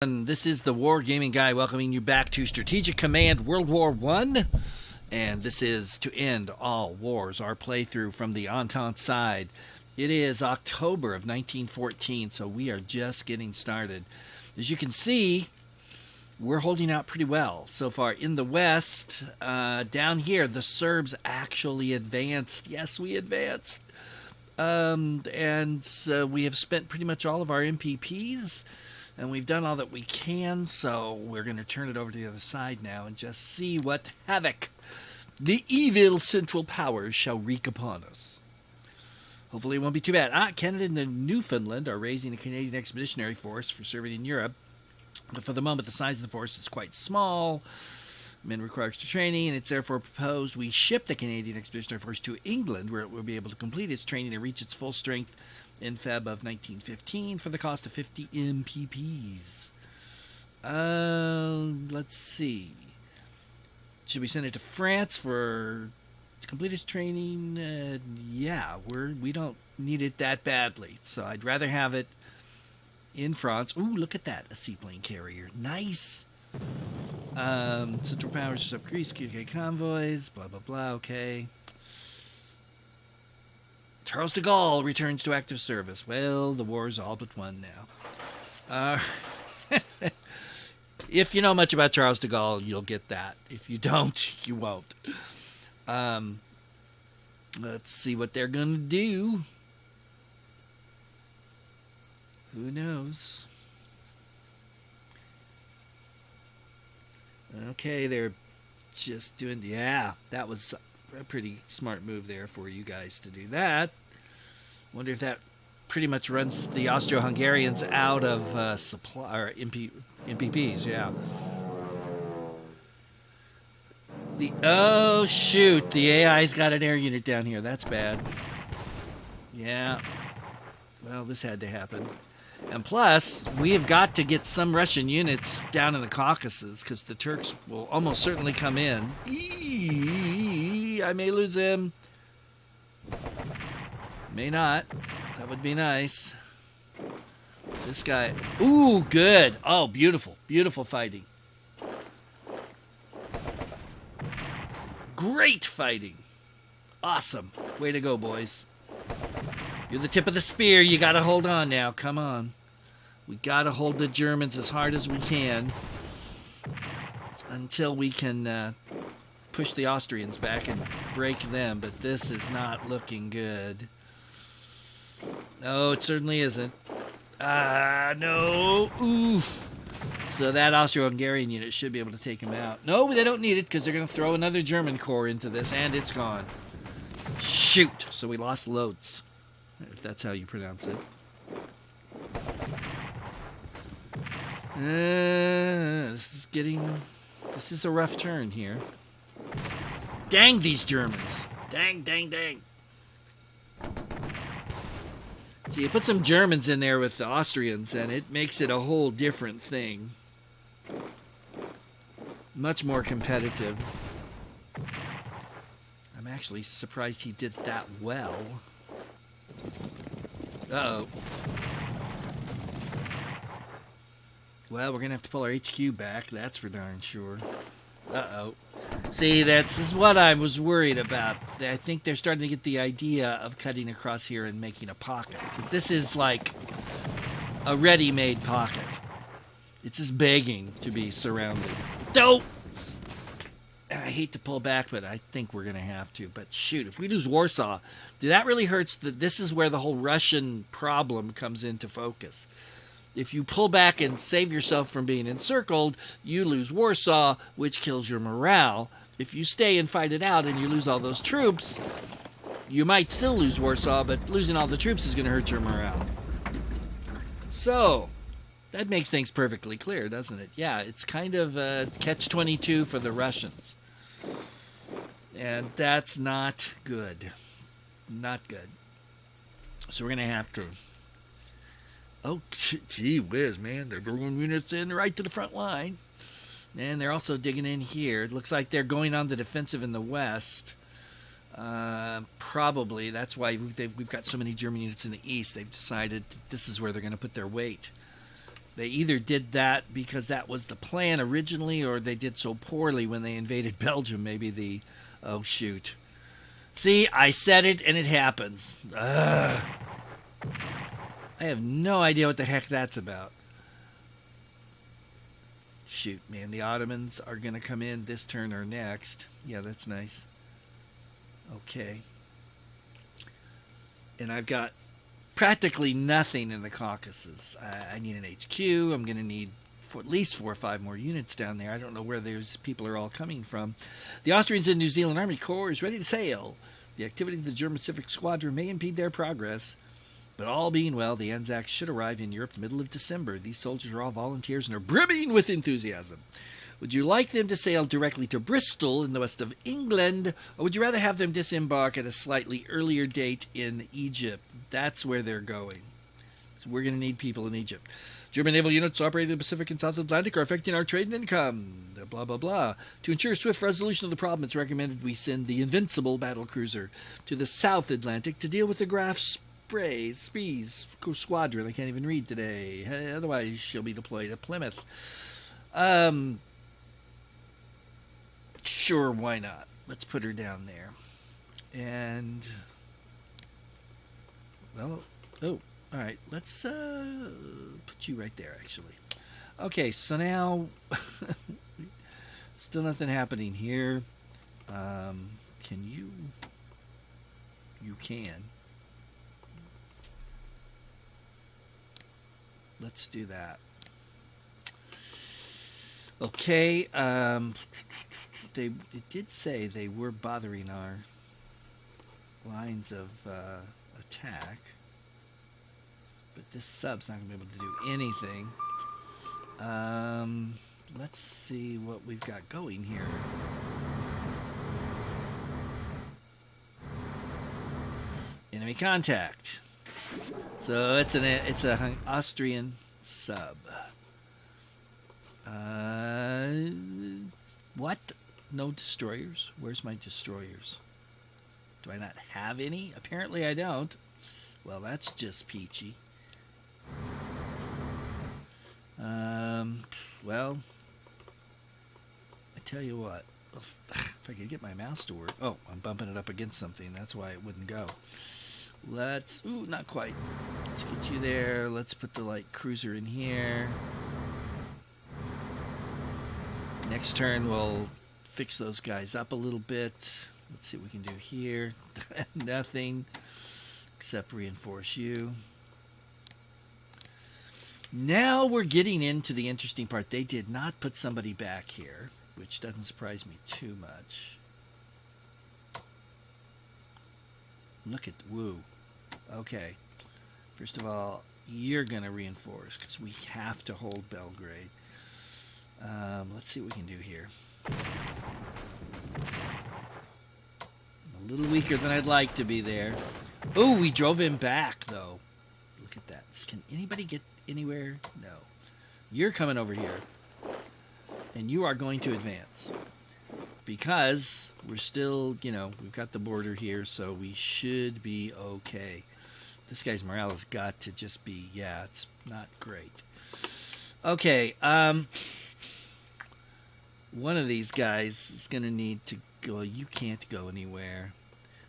And this is the Wargaming guy welcoming you back to Strategic Command World War I. And this is To End All Wars, our playthrough from the Entente side. It is October of 1914, so we are just getting started. As you can see, we're holding out pretty well so far. In the west, down here, the Serbs actually advanced. Yes, we advanced. And we have spent pretty much all of our MPPs. And we've done all that we can, so we're going to turn it over to the other side now and just see what havoc the evil Central Powers shall wreak upon us. Hopefully it won't be too bad. Canada and Newfoundland are raising a Canadian expeditionary force for serving in Europe. But for the moment, the size of the force is quite small. Men require extra training, and it's therefore proposed we ship the Canadian expeditionary force to England, where it will be able to complete its training and reach its full strength in Feb of 1915 for the cost of 50 MPPs. Let's see. Should we send it to France to complete its training? Yeah, we don't need it that badly, so I'd rather have it in France. Ooh, look at that, a seaplane carrier. Nice. Central Powers just up Greece, UK convoys, blah, blah, blah, okay. Charles de Gaulle returns to active service. Well, the war's all but won now. If you know much about Charles de Gaulle, you'll get that. If you don't, you won't. Let's see what they're going to do. Who knows? Okay, they're just doing... Yeah, that was a pretty smart move there for you guys to do that. Wonder if that pretty much runs the Austro-Hungarians out of supply or MPPs. Yeah. Oh shoot! The AI's got an air unit down here. That's bad. Yeah. Well, this had to happen. And plus, we have got to get some Russian units down in the Caucasus because the Turks will almost certainly come in. I may lose him. May not. That would be nice. This guy. Ooh, good. Oh, beautiful. Beautiful fighting. Great fighting. Awesome. Way to go, boys. You're the tip of the spear. You got to hold on now. Come on. We got to hold the Germans as hard as we can until we can push the Austrians back and break them. But this is not looking good. No, it certainly isn't. No. Ooh. So that Austro-Hungarian unit should be able to take him out. No, they don't need it because they're going to throw another German corps into this, and it's gone. Shoot. So we lost Lotz, if that's how you pronounce it. This is a rough turn here. Dang these Germans. Dang, dang, dang. See, you put some Germans in there with the Austrians, and it makes it a whole different thing. Much more competitive. I'm actually surprised he did that well. Uh-oh. Well, we're going to have to pull our HQ back. That's for darn sure. Uh-oh. See, this is what I was worried about. I think they're starting to get the idea of cutting across here and making a pocket. Because this is like a ready-made pocket. It's just begging to be surrounded. Don't! And I hate to pull back, but I think we're going to have to. But shoot, if we lose Warsaw, that really hurts. This is where the whole Russian problem comes into focus. If you pull back and save yourself from being encircled, you lose Warsaw, which kills your morale. If you stay and fight it out and you lose all those troops, you might still lose Warsaw, but losing all the troops is going to hurt your morale. So, that makes things perfectly clear, doesn't it? Yeah, it's kind of a catch-22 for the Russians. And that's not good. Not good. So we're going to have to... Oh, gee whiz, man. They're bringing units in right to the front line. And they're also digging in here. It looks like they're going on the defensive in the west. Probably. That's why we've got so many German units in the east. They've decided this is where they're going to put their weight. They either did that because that was the plan originally, or they did so poorly when they invaded Belgium. Maybe the... Oh, shoot. See, I said it and it happens. Ugh. I have no idea what the heck that's about. Shoot, man. The Ottomans are going to come in this turn or next. Yeah, that's nice. Okay. And I've got practically nothing in the Caucasus. I need an HQ. I'm going to need for at least 4 or 5 more units down there. I don't know where those people are all coming from. The Austrians and New Zealand Army Corps is ready to sail. The activity of the German Pacific Squadron may impede their progress, but all being well, the Anzacs should arrive in Europe the middle of December. These soldiers are all volunteers and are brimming with enthusiasm. Would you like them to sail directly to Bristol in the west of England, or would you rather have them disembark at a slightly earlier date in Egypt? That's where they're going. So we're going to need people in Egypt. German naval units operating in the Pacific and South Atlantic are affecting our trade and income. Blah, blah, blah. To ensure swift resolution of the problem, it's recommended we send the Invincible battlecruiser to the South Atlantic to deal with the Graf Spee squadron. I can't even read today. Otherwise, she'll be deployed at Plymouth. Sure, why not? Let's put her down there. And, well, oh, all right. Let's put you right there, actually. Okay, so now, still nothing happening here. Can you? You can. Let's do that. Okay, it did say they were bothering our lines of attack, but this sub's not going to be able to do anything. Let's see what we've got going here. Enemy contact. So it's a Austrian sub. What? No destroyers? Where's my destroyers? Do I not have any? Apparently I don't. Well, that's just peachy. Well, I tell you what. If I could get my mouse to work. Oh, I'm bumping it up against something. That's why it wouldn't go. Let's... Ooh, not quite. Let's get you there. Let's put the light cruiser in here. Next turn, we'll fix those guys up a little bit. Let's see what we can do here. Nothing. Except reinforce you. Now we're getting into the interesting part. They did not put somebody back here, which doesn't surprise me too much. Look at woo. Okay. First of all, you're going to reinforce because we have to hold Belgrade. Let's see what we can do here. A little weaker than I'd like to be there. Oh, we drove him back, though. Look at that. Can anybody get anywhere? No. You're coming over here. And you are going to advance. Because we're still, we've got the border here, so we should be okay. This guy's morale has got to just be, it's not great. Okay, one of these guys is going to need to go. You can't go anywhere.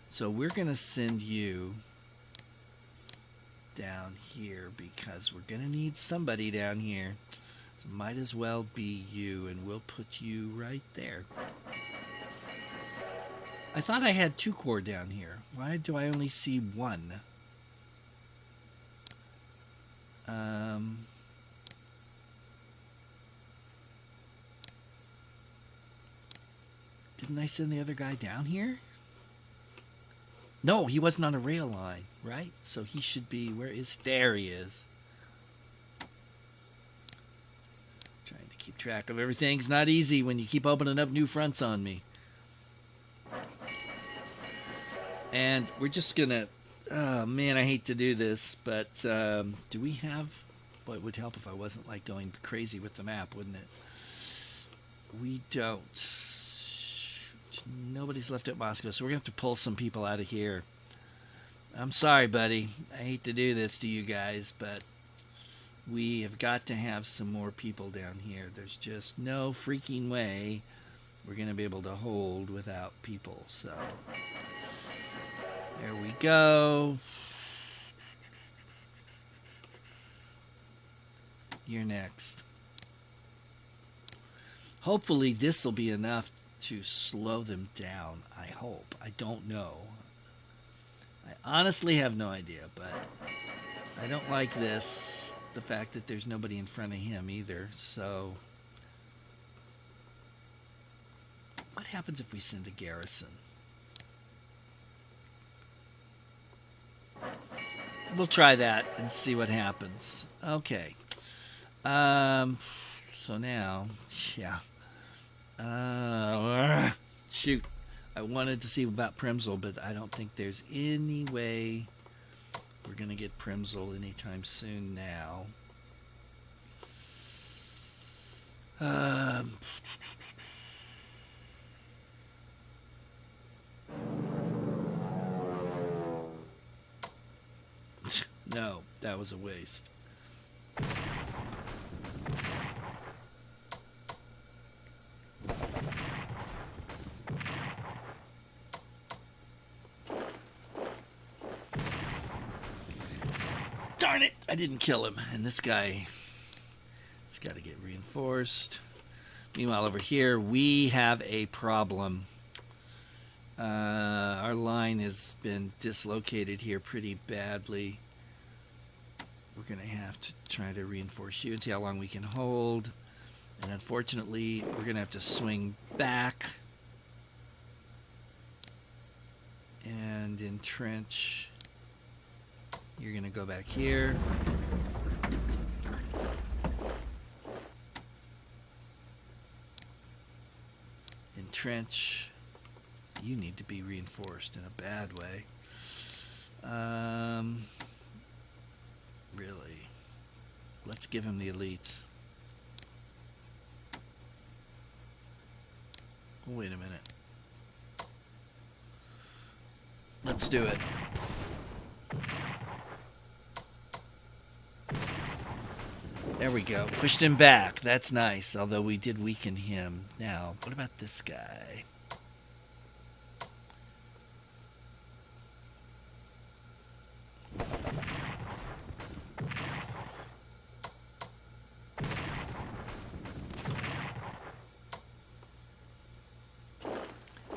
So we're going to send you down here because we're going to need somebody down here. So might as well be you, and we'll put you right there. I thought I had 2 corps down here. Why do I only see 1? Didn't I send the other guy down here? No, he wasn't on a rail line, right? So he should be, there he is. Trying to keep track of everything's not easy when you keep opening up new fronts on me. And we're just gonna, oh man, I hate to do this, but do we have, boy, it would help if I wasn't like going crazy with the map, wouldn't it? We don't. Nobody's left at Moscow, so we're going to have to pull some people out of here. I'm sorry, buddy. I hate to do this to you guys, but We have got to have some more people down here. There's just no freaking way we're going to be able to hold without people. So there we go. You're next. Hopefully this will be enough to slow them down. I hope. I don't know. I honestly have no idea, but I don't like this. The fact that there's nobody in front of him either. So what happens if we send a garrison? We'll try that and see what happens. Okay. So now, yeah. Shoot. I wanted to see about Primsel, but I don't think there's any way we're going to get Primsel anytime soon now. No, that was a waste. Darn it! I didn't kill him. And this guy has got to get reinforced. Meanwhile, over here, we have a problem. Our line has been dislocated here pretty badly. We're going to have to try to reinforce you and see how long we can hold. And unfortunately, we're going to have to swing back and entrench. You're going to go back here. Entrench. You need to be reinforced in a bad way. Really. Let's give him the elites. Oh, wait a minute. Let's do it. There we go. Pushed him back. That's nice, although we did weaken him. Now, what about this guy?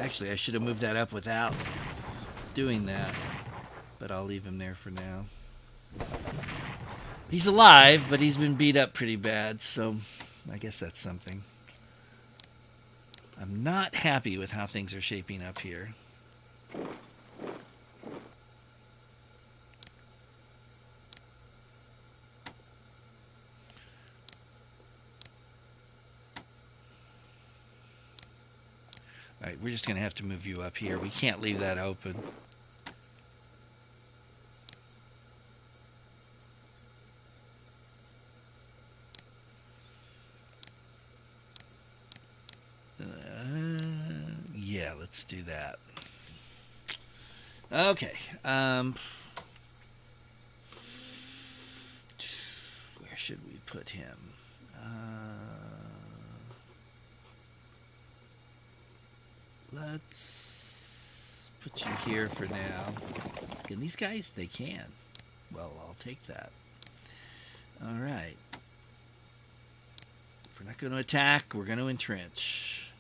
Actually, I should have moved that up without doing that, but I'll leave him there for now. He's alive, but he's been beat up pretty bad, so I guess that's something. I'm not happy with how things are shaping up here. All right, we're just going to have to move you up here. We can't leave that open. Yeah, let's do that. Okay. Where should we put him? Let's put you here for now. Can these guys? They can. Well, I'll take that. All right. If we're not going to attack, we're going to entrench.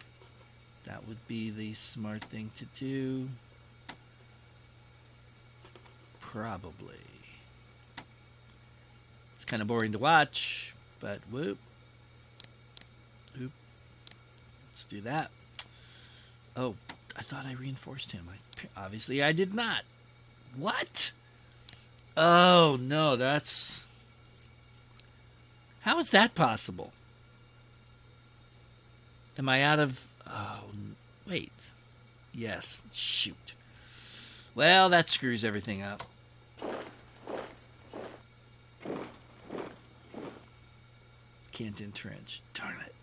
That would be the smart thing to do. Probably. It's kind of boring to watch, but whoop. Oop. Let's do that. Oh, I thought I reinforced him. Obviously, I did not. What? Oh, no, that's... How is that possible? Am I out of... Oh, wait. Yes, shoot. Well, that screws everything up. Can't entrench. Darn it.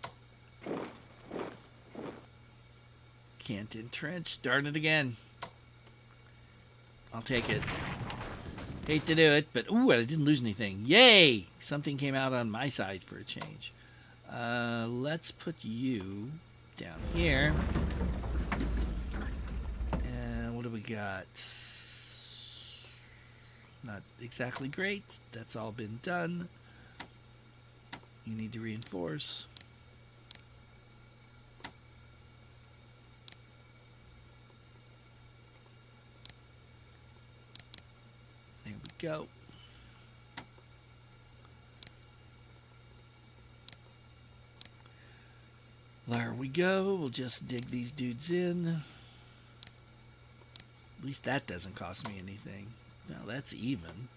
Can't entrench. Darn it again. I'll take it. Hate to do it, but ooh, I didn't lose anything. Yay! Something came out on my side for a change. Let's put you down here. And what do we got? Not exactly great. That's all been done. You need to reinforce. There we go. There we go. We'll just dig these dudes in. At least that doesn't cost me anything. Now that's even.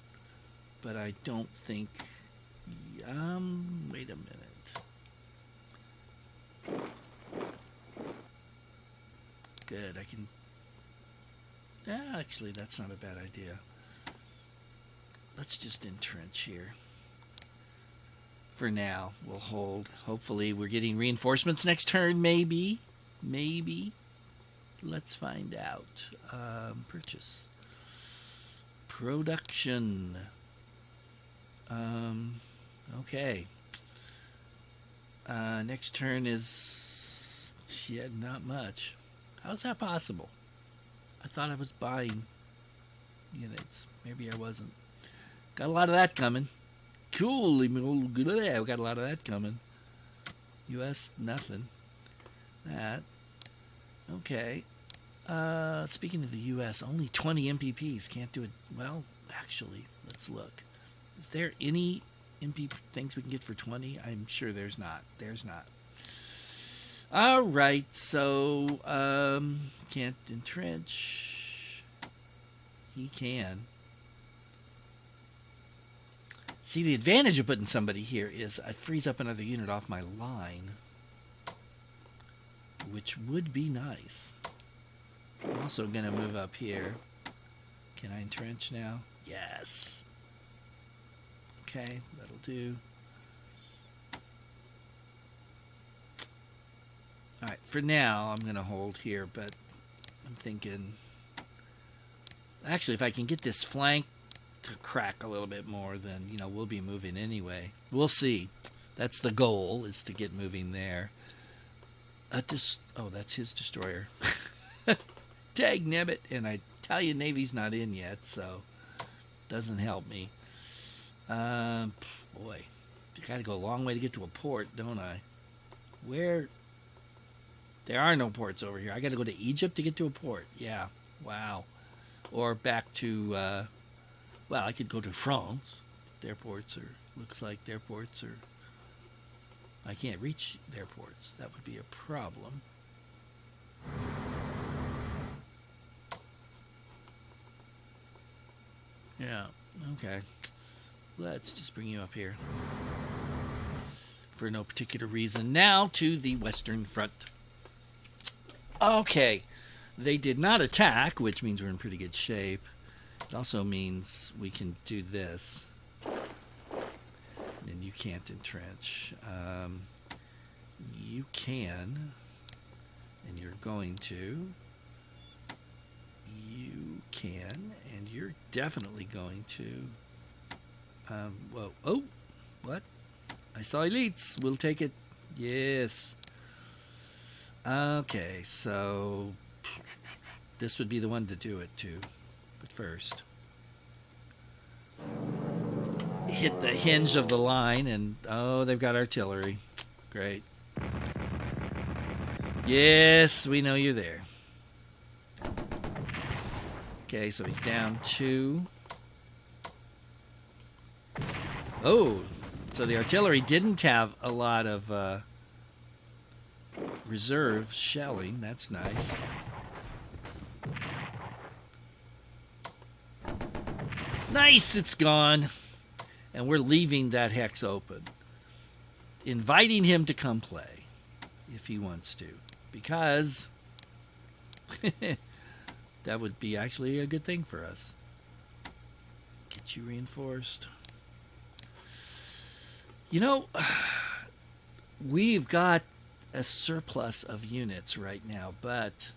But I don't think... wait a minute. Good, I can... actually, that's not a bad idea. Let's just entrench here. For now, we'll hold. Hopefully, we're getting reinforcements next turn, maybe. Maybe. Let's find out. Purchase. Production. Okay. Next turn is... yeah, not much. How's that possible? I thought I was buying units. Maybe I wasn't. Got a lot of that coming. Cool. We got a lot of that coming. U.S. nothing. That. Okay. Speaking of the U.S., only 20 MPPs. Can't do it. Well, actually, let's look. Is there any MP things we can get for 20? I'm sure there's not. There's not. All right. So, can't entrench. He can. See, the advantage of putting somebody here is I freeze up another unit off my line, which would be nice. I'm also going to move up here. Can I entrench now? Yes. Okay, that'll do. All right, for now, I'm going to hold here, but I'm thinking... actually, if I can get this flank to crack a little bit more, then, you know, we'll be moving anyway. We'll see. That's the goal, is to get moving there. Oh, that's his destroyer. Dag nabbit. And Italian Navy's not in yet, so doesn't help me. Boy, I gotta go a long way to get to a port, don't I? Where? There are no ports over here. I gotta go to Egypt to get to a port. Yeah. Wow. Or back to... well, I could go to France. Their ports are... looks like their ports are... I can't reach their ports. That would be a problem. Yeah, okay. Let's just bring you up here. For no particular reason. Now to the Western Front. Okay. They did not attack, which means we're in pretty good shape. It also means we can do this. And you can't entrench. You can. And you're going to. You can. And you're definitely going to. Whoa. Oh! What? I saw elites. We'll take it. Yes. Okay, so... this would be the one to do it to. But first... hit the hinge of the line, and... oh, they've got artillery. Great. Yes, we know you're there. Okay, so he's down 2. Oh, so the artillery didn't have a lot of reserve shelling. That's nice. Nice, it's gone. And we're leaving that hex open. Inviting him to come play if he wants to. Because that would be actually a good thing for us. Get you reinforced. You know, we've got a surplus of units right now, but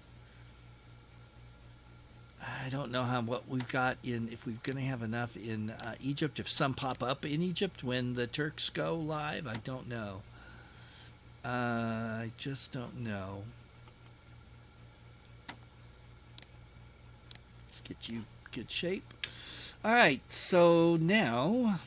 I don't know what we've got in, if we're going to have enough in Egypt, if some pop up in Egypt when the Turks go live. I don't know. I just don't know. Let's get you good shape. All right, so now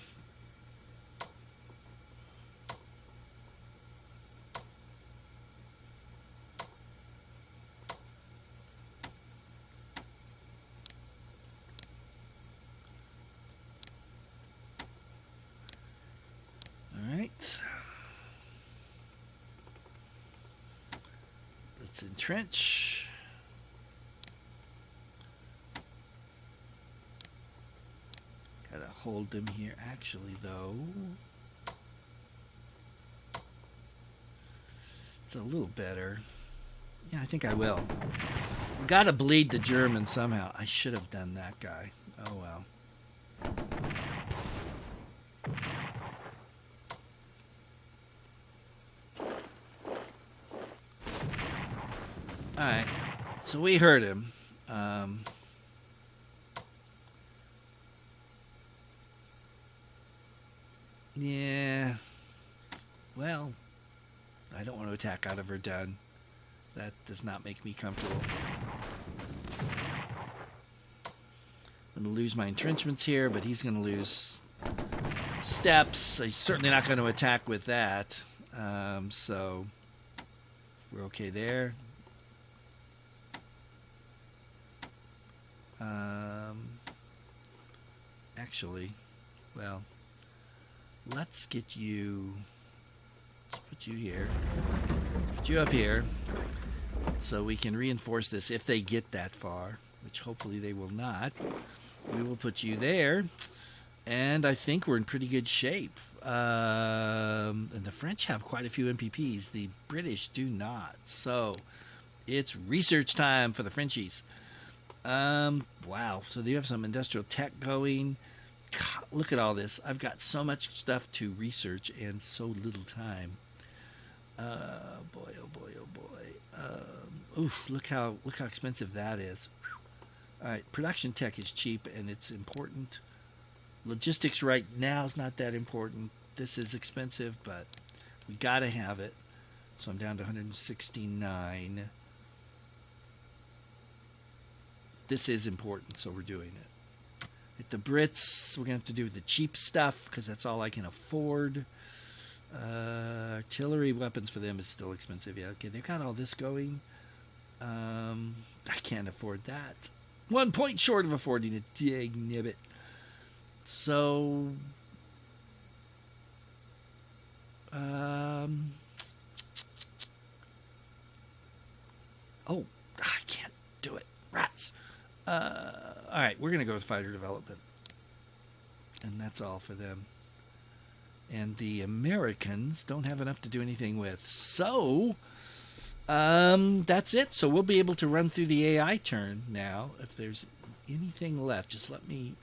let's entrench. Gotta hold them here. Actually, though, it's a little better. Yeah, I think I will. Gotta bleed the Germans somehow. I should have done that guy. Oh well. Alright, so we heard him. Yeah, well, I don't want to attack out of Verdun. That does not make me comfortable. I'm going to lose my entrenchments here, but he's going to lose steps. He's certainly not going to attack with that. So we're okay there. Actually, well, let's get you. Let's put you here. Put you up here, so we can reinforce this if they get that far, which hopefully they will not. We will put you there, and I think we're in pretty good shape. And the French have quite a few MPPs. The British do not. So it's research time for the Frenchies. Wow. So you have some industrial tech going. God, look at all this. I've got so much stuff to research and so little time. Boy, oh boy, oh boy. Look how expensive that is. All right, production tech is cheap and it's important. Logistics right now is not that important. This is expensive, but we got to have it. So I'm down to 169. This is important, so we're doing it. At the Brits, we're going to have to do the cheap stuff because that's all I can afford. Artillery weapons for them is still expensive. Yeah, okay, they've got all this going. I can't afford that. 1 point short of affording it. Dig nibbit. So, oh, I can't do it. Rats. All right, we're going to go with fighter development. And that's all for them. And the Americans don't have enough to do anything with. So, that's it. So we'll be able to run through the AI turn now. If there's anything left, just let me...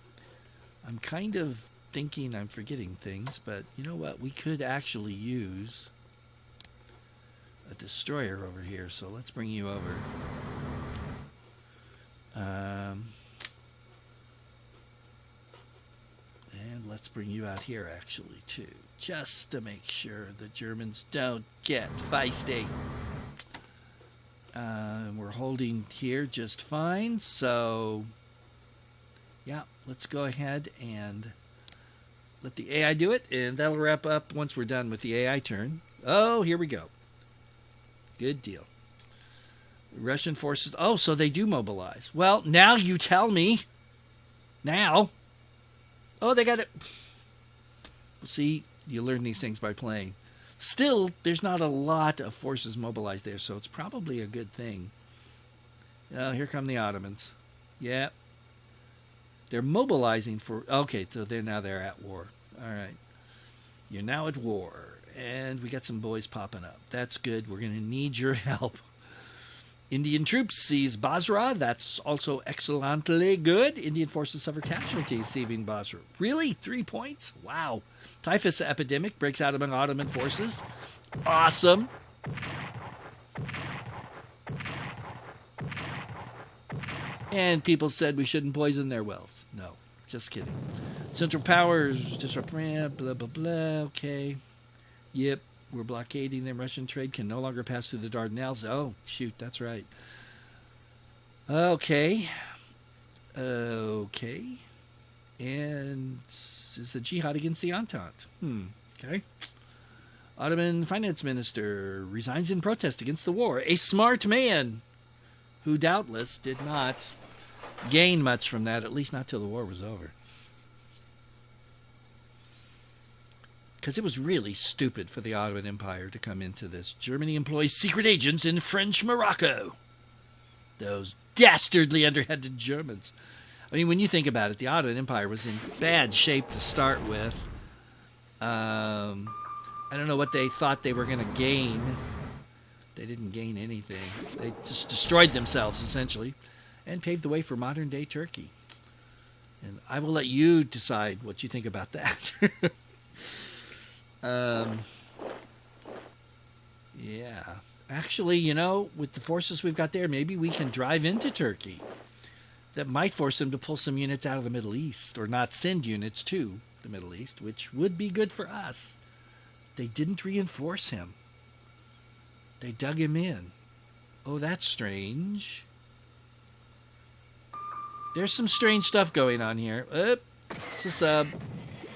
I'm kind of thinking I'm forgetting things, but you know what? We could actually use a destroyer over here. So let's bring you over. And let's bring you out here, actually, too. Just to make sure the Germans don't get feisty. We're holding here just fine. So, yeah, let's go ahead and let the AI do it. And that'll wrap up once we're done with the AI turn. Oh, here we go. Good deal. Russian forces. Oh, so they do mobilize. Well, now you tell me. Now. Oh, they got it. See, you learn these things by playing. Still, there's not a lot of forces mobilized there, so it's probably a good thing. Oh, here come the Ottomans. Yeah. They're mobilizing for... Okay, so they're at war. All right. You're now at war. And we got some boys popping up. That's good. We're going to need your help. Indian troops seize Basra. That's also excellently good. Indian forces suffer casualties seizing Basra. Really? 3 points? Wow. Typhus epidemic breaks out among Ottoman forces. Awesome. And people said we shouldn't poison their wells. No, just kidding. Central Powers disrupt ramp, blah, blah, blah. Okay. Yep, we're blockading them. Russian trade can no longer pass through the Dardanelles. Oh, shoot, that's right. Okay. Okay. And it's a jihad against the Entente. Okay. Ottoman finance minister resigns in protest against the war. A smart man who doubtless did not gain much from that, at least not till the war was over. Because it was really stupid for the Ottoman Empire to come into this. Germany employs secret agents in French Morocco. Those dastardly underhanded Germans. I mean, when you think about it, the Ottoman Empire was in bad shape to start with. I don't know what they thought they were going to gain. They didn't gain anything. They just destroyed themselves, essentially, and paved the way for modern-day Turkey. And I will let you decide what you think about that. Yeah. Actually, you know, with the forces we've got there, maybe we can drive into Turkey. That might force them to pull some units out of the Middle East, or not send units to the Middle East, which would be good for us. They didn't reinforce him. They dug him in. Oh, that's strange. There's some strange stuff going on here. It's a sub.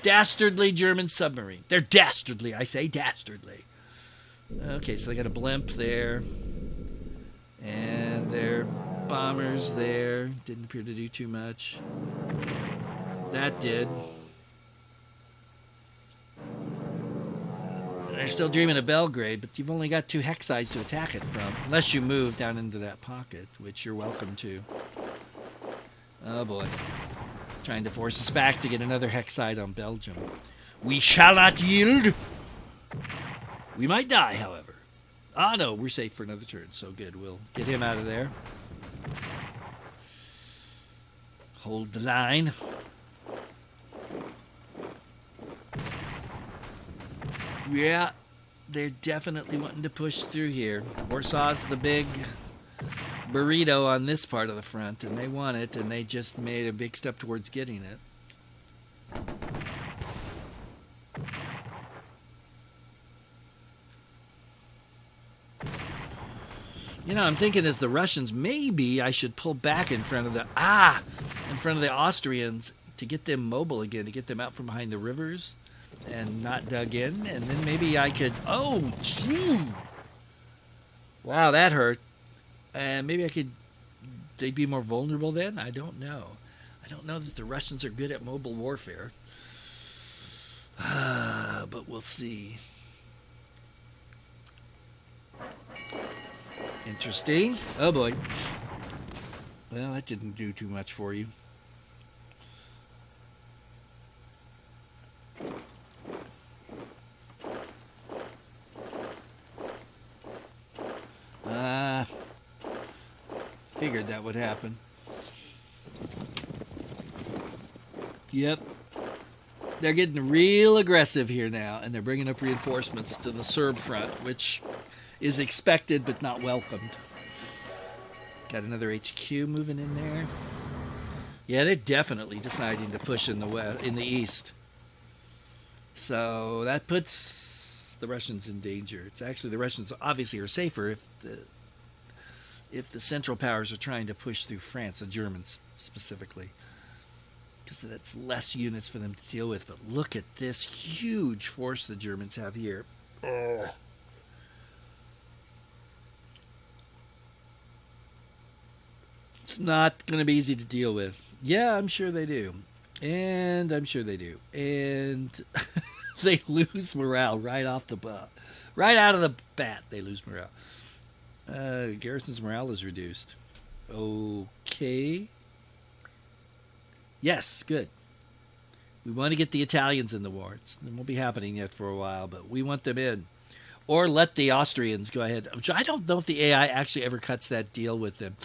Dastardly German submarine. They're dastardly. I say dastardly. Okay, so they got a blimp there. And their bombers there. Didn't appear to do too much. That did. They're still dreaming of Belgrade, but you've only got 2 hexsides to attack it from. Unless you move down into that pocket, which you're welcome to. Oh boy. Trying to force us back to get another hexside on Belgium. We shall not yield. We might die, however. Ah, no, we're safe for another turn. So good. We'll get him out of there. Hold the line. Yeah, they're definitely wanting to push through here. Warsaw's the big burrito on this part of the front, and they want it, and they just made a big step towards getting it. You know, I'm thinking as the Russians, maybe I should pull back in front of the Austrians to get them mobile again, to get them out from behind the rivers and not dug in, and then maybe I could. Oh, gee! Wow, that hurt. And maybe I could. They'd be more vulnerable then. I don't know. I don't know that the Russians are good at mobile warfare, but we'll see. Interesting. Oh boy. Well, that didn't do too much for you. Figured that would happen. Yep. They're getting real aggressive here now, and they're bringing up reinforcements to the Serb front, which is expected but not welcomed. Got another HQ moving in there. Yeah, they're definitely deciding to push in the east. So that puts the Russians in danger. It's actually the Russians obviously are safer if the Central Powers are trying to push through France, the Germans specifically, because that's less units for them to deal with. But look at this huge force the Germans have here. Oh. It's not going to be easy to deal with. Yeah, I'm sure they do. And I'm sure they do. And they lose morale right off the bat. Right out of the bat, they lose morale. Garrison's morale is reduced. Okay. Yes, good. We want to get the Italians in the war. It won't be happening yet for a while, but we want them in. Or let the Austrians go ahead. I don't know if the AI actually ever cuts that deal with them.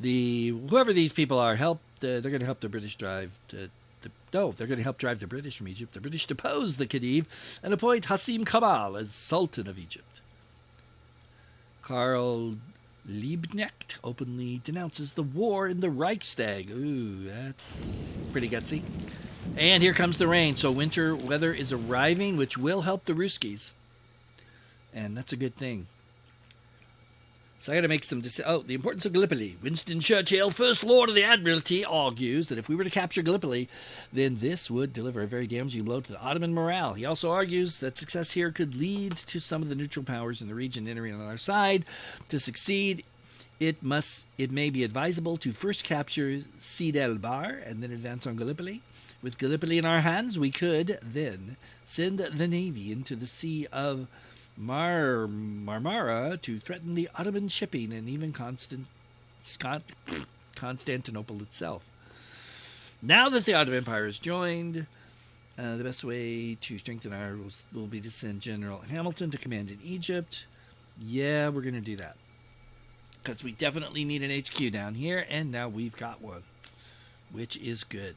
Whoever these people are, they're going to help the British drive they're going to help drive the British from Egypt. The British depose the Khedive and appoint Hassim Kamal as Sultan of Egypt. Karl Liebknecht openly denounces the war in the Reichstag. Ooh, that's pretty gutsy. And here comes the rain, so winter weather is arriving, which will help the Ruskies. And that's a good thing. So I got to make some... the importance of Gallipoli. Winston Churchill, First Lord of the Admiralty, argues that if we were to capture Gallipoli, then this would deliver a very damaging blow to the Ottoman morale. He also argues that success here could lead to some of the neutral powers in the region entering on our side. To succeed, it may be advisable to first capture Sid el Bahr and then advance on Gallipoli. With Gallipoli in our hands, we could then send the navy into the Sea of Marmara to threaten the Ottoman shipping and even Constantinople itself. Now that the Ottoman Empire is joined, the best way to strengthen our will be to send General Hamilton to command in Egypt. Yeah, we're going to do that. Because we definitely need an HQ down here, and now we've got one, which is good.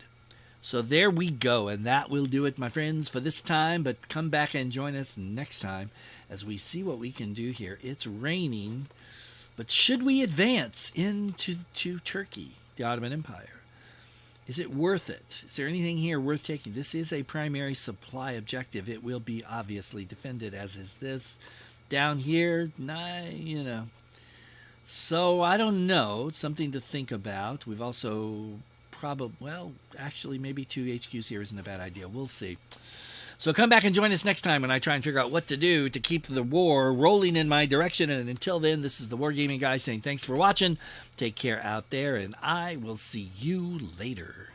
So there we go, and that will do it, my friends, for this time. But come back and join us next time as we see what we can do here. It's raining, but should we advance into Turkey, the Ottoman Empire? Is it worth it? Is there anything here worth taking? This is a primary supply objective. It will be obviously defended, as is this. Down here, So I don't know. It's something to think about. We've also... actually, maybe 2 HQs here isn't a bad idea. We'll see. So come back and join us next time when I try and figure out what to do to keep the war rolling in my direction. And until then, this is the Wargaming guy saying thanks for watching. Take care out there, and I will see you later.